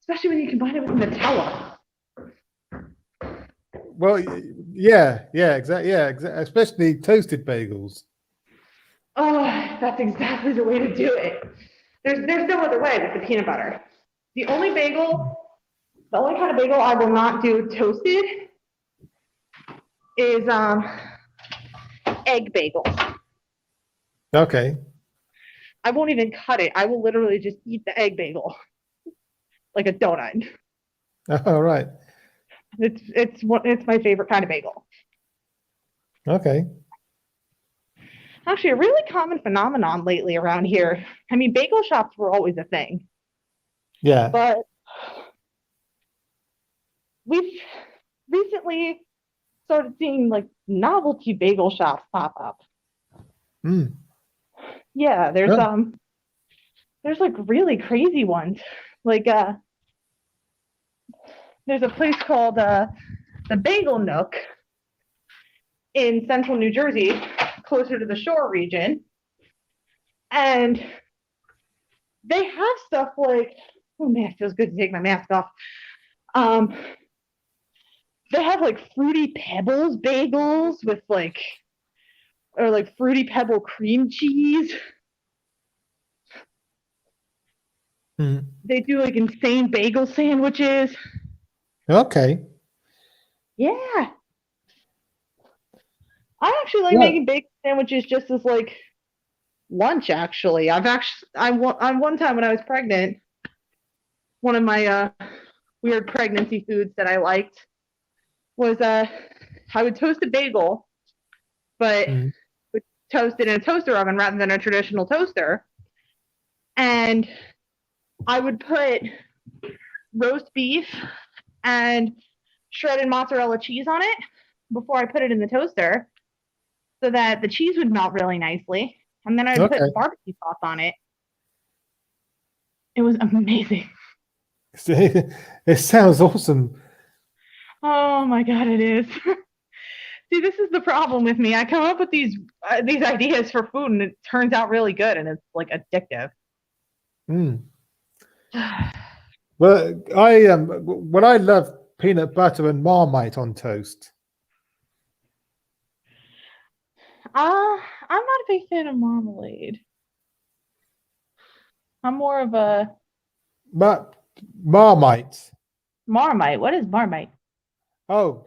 especially when you combine it with Nutella. Well, yeah, exactly, especially toasted bagels. Oh, that's exactly the way to do it. There's no other way with the peanut butter. The only kind of bagel I will not do toasted is egg bagel. Okay, I won't even cut it. I will literally just eat the egg bagel like a donut. all right, It's my favorite kind of bagel. okay, Actually, a really common phenomenon lately around here. I mean, bagel shops were always a thing, yeah. but we've recently started seeing like novelty bagel shops pop up. Mm. Yeah, Yeah. there's like really crazy ones. Like there's a place called the Bagel Nook in central New Jersey, closer to the shore region. And they have stuff like, oh man, it feels good to take my mask off. Um, they have like fruity pebbles bagels with like, or like fruity pebble cream cheese. Mm. They do like insane bagel sandwiches. Okay, Yeah, I actually like yeah. making bagel sandwiches just as like lunch. Actually, one time when I was pregnant, one of my weird pregnancy foods that I liked was I would toast a bagel, but Mm. would toast it in a toaster oven rather than a traditional toaster, and I would put roast beef and shredded mozzarella cheese on it before I put it in the toaster so that the cheese would melt really nicely. And then I'd Okay. put barbecue sauce on it. It was amazing. It sounds awesome. Oh my god, it is. See, this is the problem with me. I come up with these ideas for food, and it turns out really good, and it's like addictive. Mm. But what I love peanut butter and Marmite on toast. I'm not a big fan of marmalade. I'm more of a But Marmite. Marmite. What is Marmite? Oh,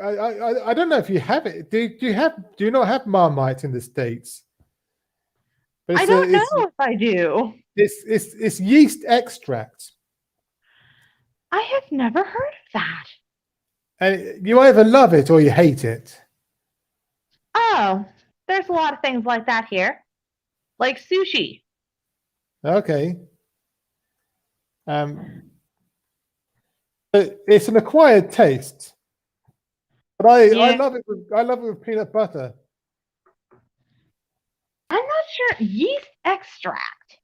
I don't know if you have it. Do you not have Marmite in the States? But I don't know if I do. it's yeast extract, I have never heard of that. and you either love it or you hate it. Oh, there's a lot of things like that here, like sushi. Okay. But it's an acquired taste. But I Yeah, love it. I love it with peanut butter. I'm not sure yeast extract.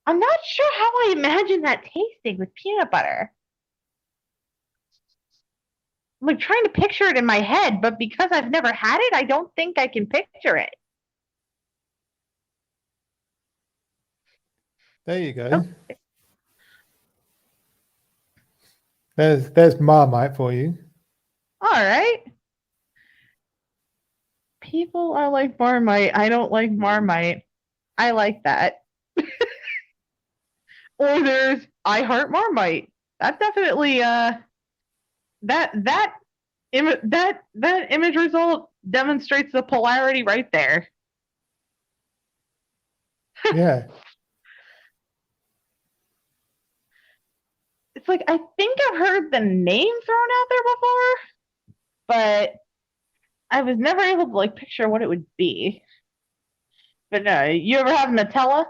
I'm not sure how I imagine that tasting with peanut butter. I'm like trying to picture it in my head, but because I've never had it, I don't think I can picture it. There you Oh, go. There's Marmite for you. all right. People are like Marmite. I don't like Marmite. I like that. Or there's I Heart Marmite. That definitely that that image result demonstrates the polarity right there. Yeah. It's like I think I've heard the name thrown out there before, but I was never able to like picture what it would be. But no, you ever have Nutella?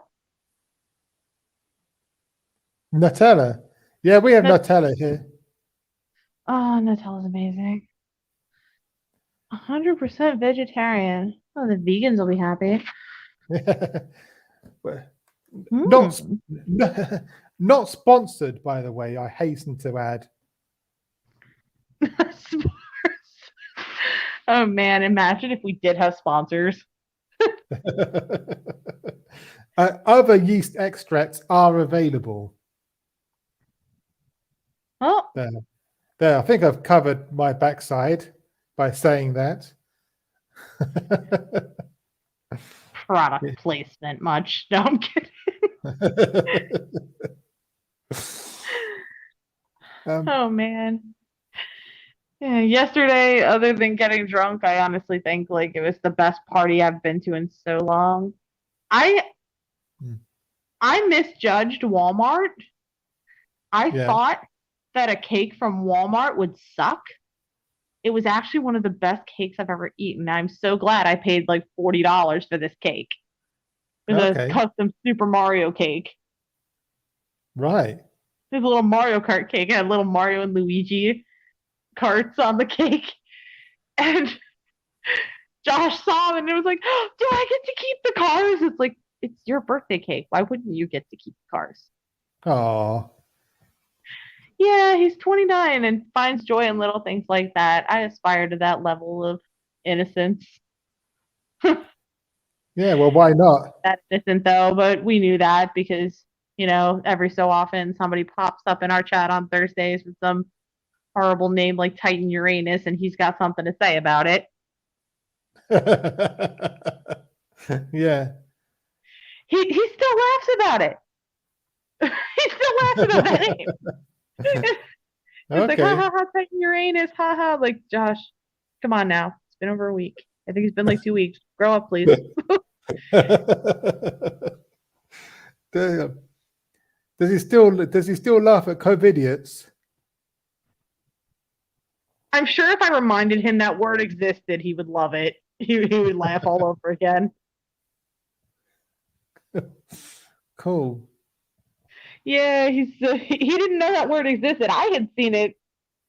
Nutella. Yeah, we have Nut- Nutella here. oh, Nutella's amazing. 100% vegetarian. Oh, the vegans will be happy. Well, not Hmm. not sponsored, by the way. I hasten to add. Oh man, imagine if we did have sponsors. Other yeast extracts are available. Oh, There, there. I think I've covered my backside by saying that. product placement much. No, I'm kidding. um, Oh man. Yeah, yesterday, other than getting drunk, I honestly think like it was the best party I've been to in so long. I Mm. I misjudged Walmart. I yeah. thought that a cake from Walmart would suck. It was actually one of the best cakes I've ever eaten. I'm so glad I paid like $40 for this cake. It was a Okay. custom Super Mario cake. Right. It was a little Mario Kart cake. It had little Mario and Luigi carts on the cake. And Josh saw them and it was like, oh, do I get to keep the cars? It's like, it's your birthday cake. Why wouldn't you get to keep the cars? Oh. Yeah, he's 29 and finds joy in little things like that. I aspire to that level of innocence. Yeah. Well, why not? That innocent though, but we knew that because, every so often somebody pops up in our chat on Thursdays with some horrible name like Titan Uranus and he's got something to say about it. Yeah. He still laughs about it. He still laughs about that name. It's like, ha Okay. ha ha, Titan Uranus, ha ha. Like, Josh, come on now. It's been over a week. I think it's been like 2 weeks. Grow up, please. Damn. Does he still laugh at COVIDiots? I'm sure if I reminded him that word existed, he would love it. He would laugh all over again. Cool. Yeah, he didn't know that word existed. I had seen it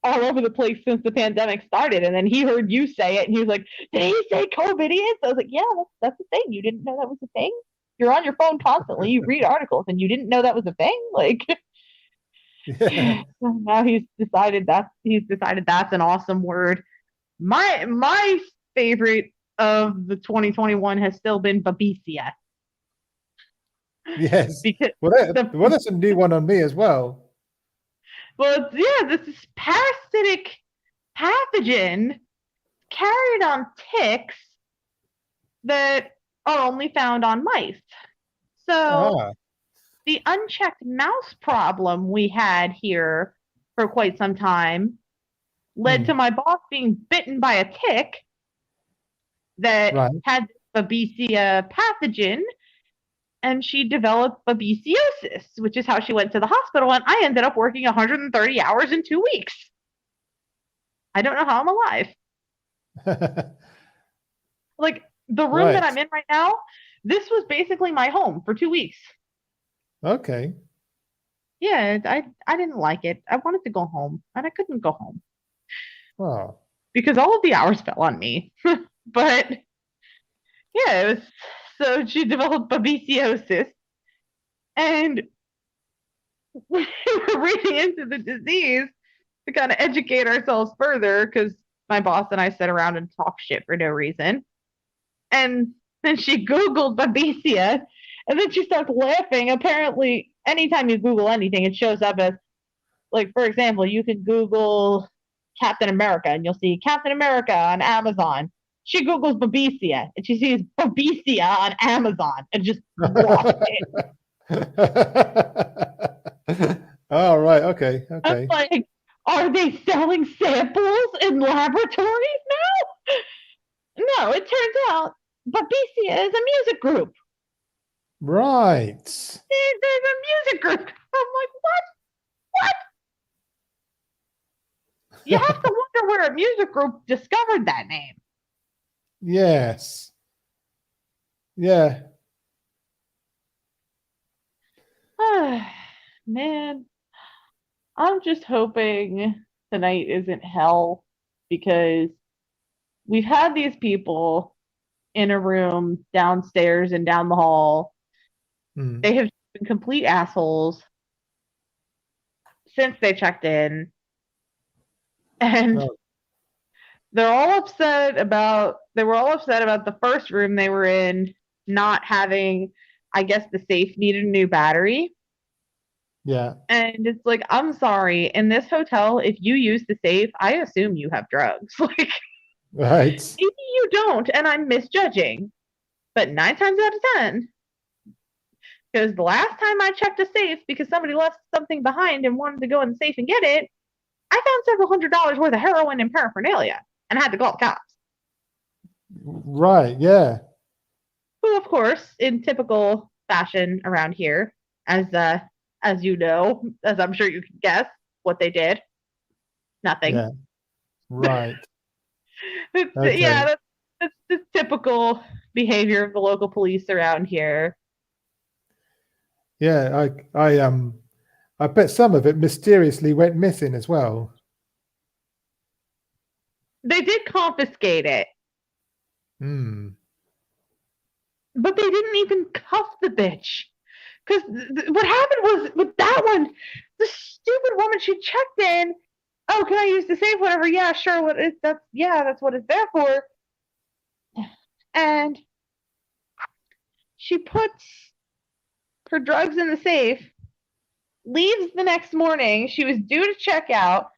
all over the place since the pandemic started, and then he heard you say it, and he was like, "Did he say COVIDiots?" I was like, "Yeah, that's the thing. You didn't know that was a thing. You're on your phone constantly. You read articles, and you didn't know that was a thing." Like, Yeah. now he's decided that's an awesome word. My favorite of the 2021 has still been Babesia Yes. because Well, the that's a new one on me as well. this is parasitic pathogen carried on ticks that are only found on mice. So Ah. the unchecked mouse problem we had here for quite some time led to Hmm. my boss being bitten by a tick that Right. had Babesia pathogen, and she developed babesiosis, which is how she went to the hospital. And I ended up working 130 hours in 2 weeks. I don't know how I'm alive. Like the room that Right. I'm in right now, this was basically my home for 2 weeks. Okay. Yeah, I didn't like it. I wanted to go home, and I couldn't go home Oh. because all of the hours fell on me. But yeah, it was so she developed babesiosis, and we were reading into the disease to kind of educate ourselves further because my boss and I sit around and talk shit for no reason. And then she Googled Babesia, and then she starts laughing. Apparently, anytime you Google anything, it shows up as, like, for example, you can Google Captain America and you'll see Captain America on Amazon. She Googles Babesia and she sees Babesia on Amazon and just lost it. All right. Okay. I'm Okay. like, are they selling samples in laboratories now? No, it turns out Babesia is a music group. Right. There's a music group. I'm like, what? What? You have to wonder where a music group discovered that name. Yes. Yeah. man, I'm just hoping tonight isn't hell because we've had these people in a room downstairs and down the hall. Hmm. They have been complete assholes since they checked in, and Oh, they were all upset about the first room they were in not having, I guess the safe needed a new battery. yeah. And it's like, I'm sorry, in this hotel, if you use the safe, I assume you have drugs. Like, Right. maybe you don't, and I'm misjudging. But 9 times out of 10, because the last time I checked a safe because somebody left something behind and wanted to go in the safe and get it, I found several $100s worth of heroin and paraphernalia and had to call the cops. Right. Yeah. Who, of course, in typical fashion around here, as you know, as I'm sure you can guess, what they did, nothing. Yeah. Right. Yeah, Okay. that's the typical behavior of the local police around here. Yeah. I bet some of it mysteriously went missing as well. They did confiscate it, Hmm. but they didn't even cuff the bitch. Because what happened was with that one, the stupid woman, she checked in. Oh, can I use the safe? Whatever. Yeah, sure. That's what it's there for. And she puts her drugs in the safe, leaves the next morning. She was due to check out,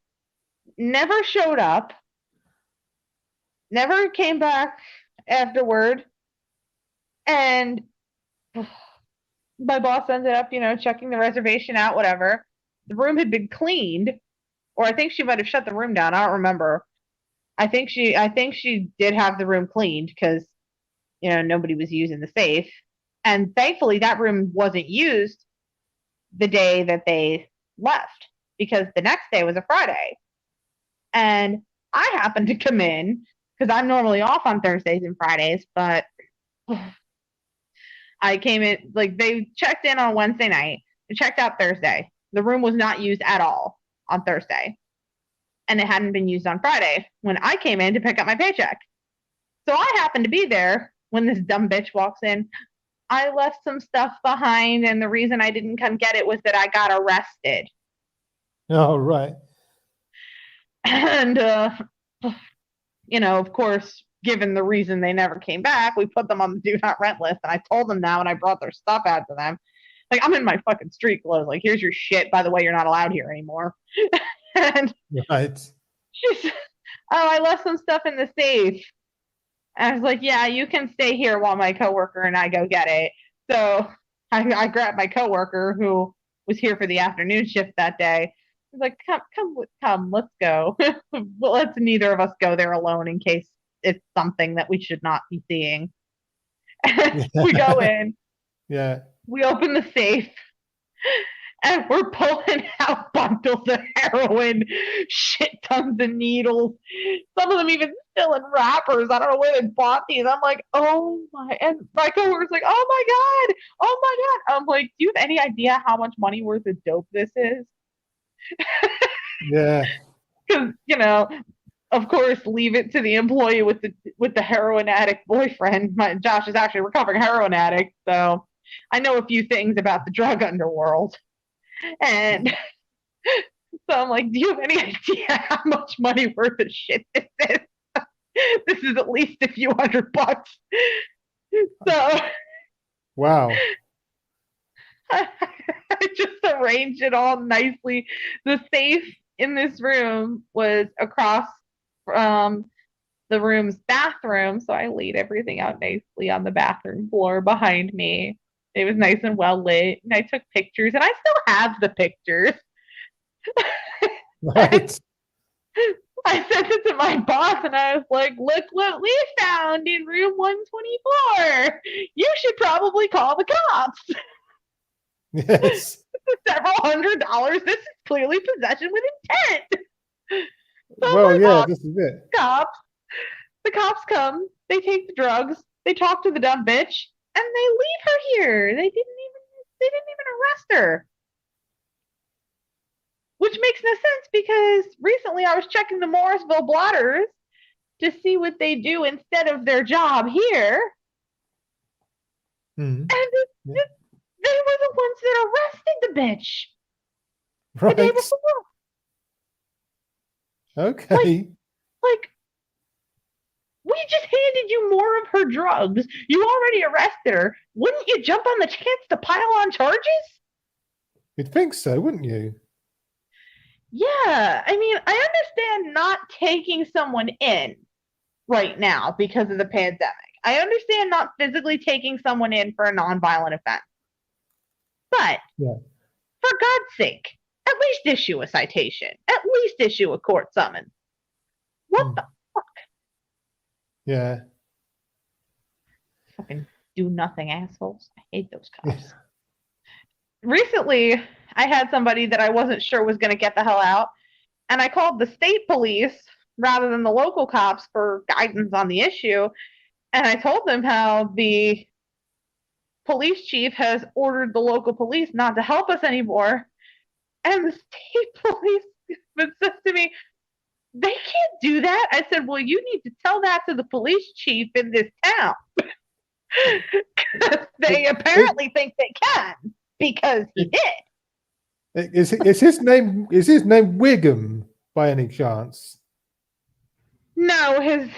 never showed up, never came back afterward. And my boss ended up, checking the reservation out, whatever. The room had been cleaned, or I think she might have shut the room down. I don't remember. I think she did have the room cleaned because nobody was using the safe. And thankfully that room wasn't used the day that they left because the next day was a Friday. And I happened to come in because I'm normally off on Thursdays and Fridays, but I came in, like, they checked in on Wednesday night. They checked out Thursday. The room was not used at all on Thursday. And it hadn't been used on Friday when I came in to pick up my paycheck. So I happened to be there when this dumb bitch walks in. I left some stuff behind, and the reason I didn't come get it was that I got arrested. Oh, right. And, of course, given the reason they never came back, we put them on the do not rent list. And I told them that when I brought their stuff out to them. Like, I'm in my fucking street clothes. Like, here's your shit. By the way, you're not allowed here anymore. And Right. she's, oh, I left some stuff in the safe. And I was like, yeah, you can stay here while my coworker and I go get it. So I grabbed my coworker who was here for the afternoon shift that day. I was like, come, let's go. Well, let's neither of us go there alone in case it's something that we should not be seeing. We go Yeah. in, Yeah. we open the safe, and we're pulling out bundles of heroin, shit tons of needles, some of them even still in wrappers. I don't know where they bought these. I'm like, oh my, and my coworker's like, oh my God, oh my God. I'm like, do you have any idea how much money worth of dope this is? Yeah. Because, of course, leave it to the employee with the heroin addict boyfriend. Josh is actually a recovering heroin addict, so I know a few things about the drug underworld. And so I'm like, do you have any idea how much money worth of shit this is? This is at least a few $100. So Wow. I just arranged it all nicely. The safe in this room was across from the room's bathroom, so I laid everything out nicely on the bathroom floor behind me. It was nice and well lit, and I took pictures, and I still have the pictures. Right. I sent it to my boss and I was like, look what we found in room 124. You should probably call the cops. Yes. Several $100. This is clearly possession with intent. So Well, my yeah, boss, this is it. cops, the cops come, they take the drugs, they talk to the dumb bitch, and they leave her here. They didn't even arrest her. which makes no sense because recently I was checking the Morrisville blotters to see what they do instead of their job here, Hmm. and they were the ones that arrested the bitch the day Right. before. Okay. Like, we just handed you more of her drugs. You already arrested her. Wouldn't you jump on the chance to pile on charges? You'd think so, wouldn't you? Yeah, I mean, I understand not taking someone in right now because of the pandemic. I understand not physically taking someone in for a nonviolent offense. But Yeah. for God's sake, at least issue a citation. At least issue a court summons. What Hmm. the Yeah. fucking do nothing assholes? I hate those cops. Recently, I had somebody that I wasn't sure was going to get the hell out, and I called the state police rather than the local cops for guidance on the issue. And I told them how the police chief has ordered the local police not to help us anymore. And the state police says to me, they can't do that. I said, well, you need to tell that to the police chief in this town. Because they apparently think they can because he did. Is his name Wiggum by any chance? No, his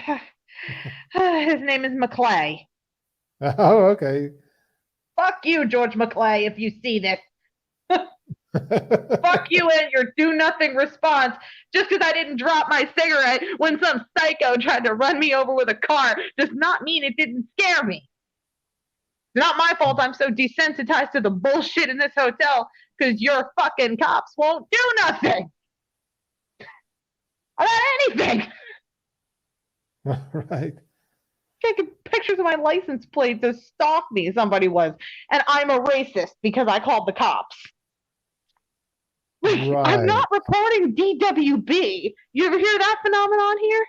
name is McClay. Oh, okay. Fuck you, George McClay, if you see this. Fuck you and your do nothing response. Just because I didn't drop my cigarette when some psycho tried to run me over with a car does not mean it didn't scare me. It's not my fault I'm so desensitized to the bullshit in this hotel because your fucking cops won't do nothing about anything. Right. Taking pictures of my license plate to stalk me, somebody was. And I'm a racist because I called the cops. Wait, I'm not reporting DWB. You ever hear that phenomenon here?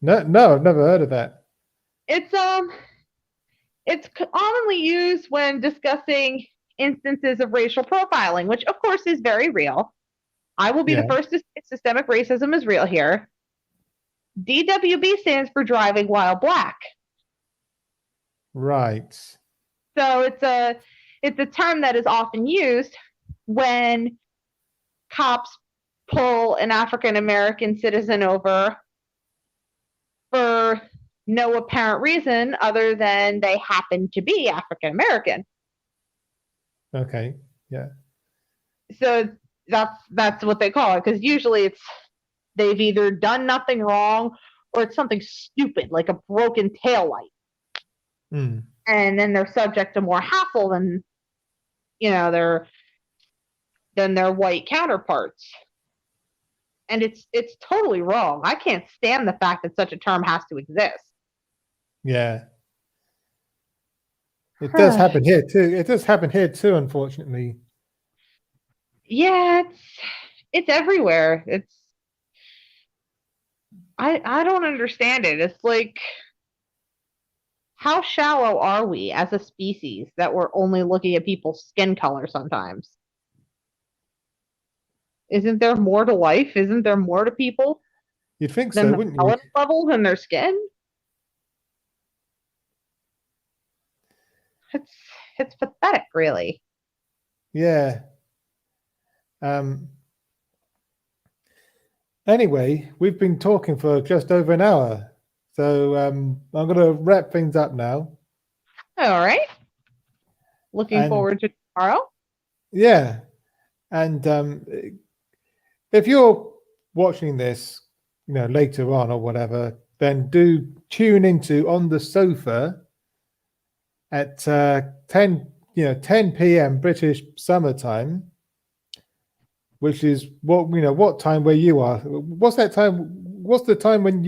No, I've never heard of that. It's commonly used when discussing instances of racial profiling, which of course is very real. I will be the first to say systemic racism is real here. DWB stands for driving while black. Right. So it's a term that is often used when cops pull an African American citizen over for no apparent reason other than they happen to be African American. Okay. Yeah. So that's what they call it, because usually they've either done nothing wrong or it's something stupid like a broken taillight. Mm. And then they're subject to more hassle than their white counterparts. And it's totally wrong. I can't stand the fact that such a term has to exist. Yeah. It does happen here too. It does happen here too, unfortunately. Yeah, it's everywhere. I don't understand it. It's like, how shallow are we as a species that we're only looking at people's skin color sometimes? Isn't there more to life? Isn't there more to people You'd think than so, the wouldn't you? melanin levels in their skin? It's pathetic, really. Yeah. Anyway, we've been talking for just over an hour. So I'm going to wrap things up now. All right. Looking forward to tomorrow. Yeah. And if you're watching this, later on or whatever, then do tune into On the Sofa at 10 p.m. British summertime, which is what time where you are. What's that time? What's the time when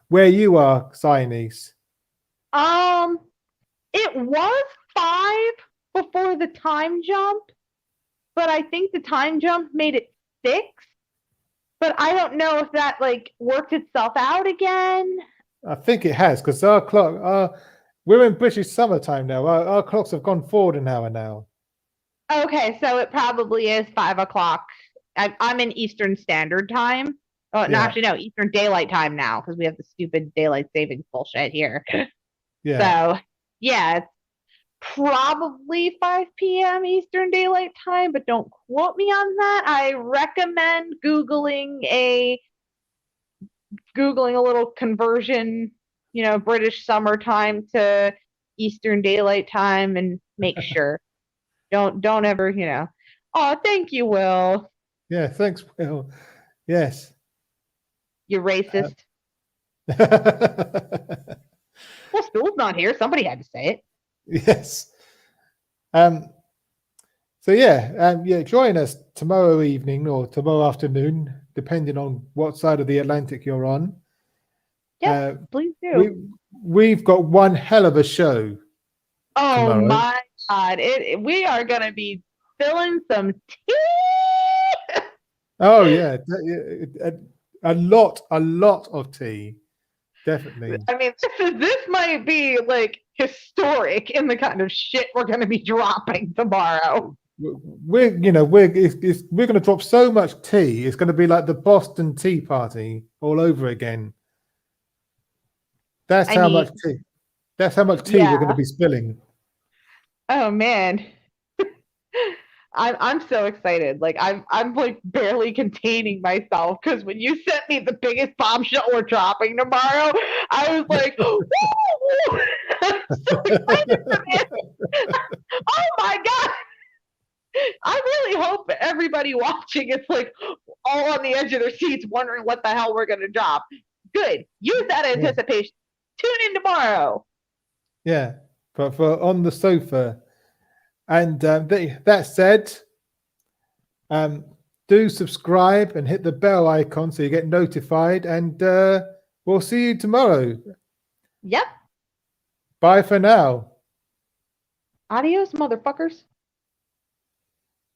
where you are, Sienese? It was 5 before the time jump, but I think the time jump made it 6. But I don't know if that worked itself out again. I think it has, because our clock, we're in British summertime now. Our clocks have gone forward an hour now. Okay, so it probably is 5 o'clock I'm in Eastern Standard Time. Oh, no, Yeah. actually, no, Eastern Daylight Time now because we have the stupid daylight savings bullshit here. Yeah. So, yeah, it's probably 5 p.m. Eastern Daylight Time, but don't quote me on that. I recommend Googling a little conversion, British summertime to Eastern Daylight Time and make sure. Don't ever, Oh, thank you, Will. Yeah. Thanks, Will. Yes. You racist. Well, Stool's not here. Somebody had to say it. Yes. So yeah, join us tomorrow evening or tomorrow afternoon, depending on what side of the Atlantic you're on. Yes, please do. We've got one hell of a show. Oh tomorrow. my God. We are going to be spilling some tea. Oh yeah, a lot of tea, definitely. I mean, this might be like historic in the kind of shit we're going to be dropping tomorrow. We're going to drop so much tea. It's going to be like the Boston Tea Party all over again. That's how much tea. That's how much tea we're going to be spilling. Oh man. I'm so excited. Like I'm like barely containing myself because when you sent me the biggest bombshell we're dropping tomorrow, I was like, woo! I'm so excited for this. Oh my God. I really hope everybody watching is like all on the edge of their seats wondering what the hell we're gonna drop. Good. Use that anticipation. Tune in tomorrow. Yeah, but for on the sofa. And that said, do subscribe and hit the bell icon so you get notified. And we'll see you tomorrow. Yep. Bye for now. Adios, motherfuckers.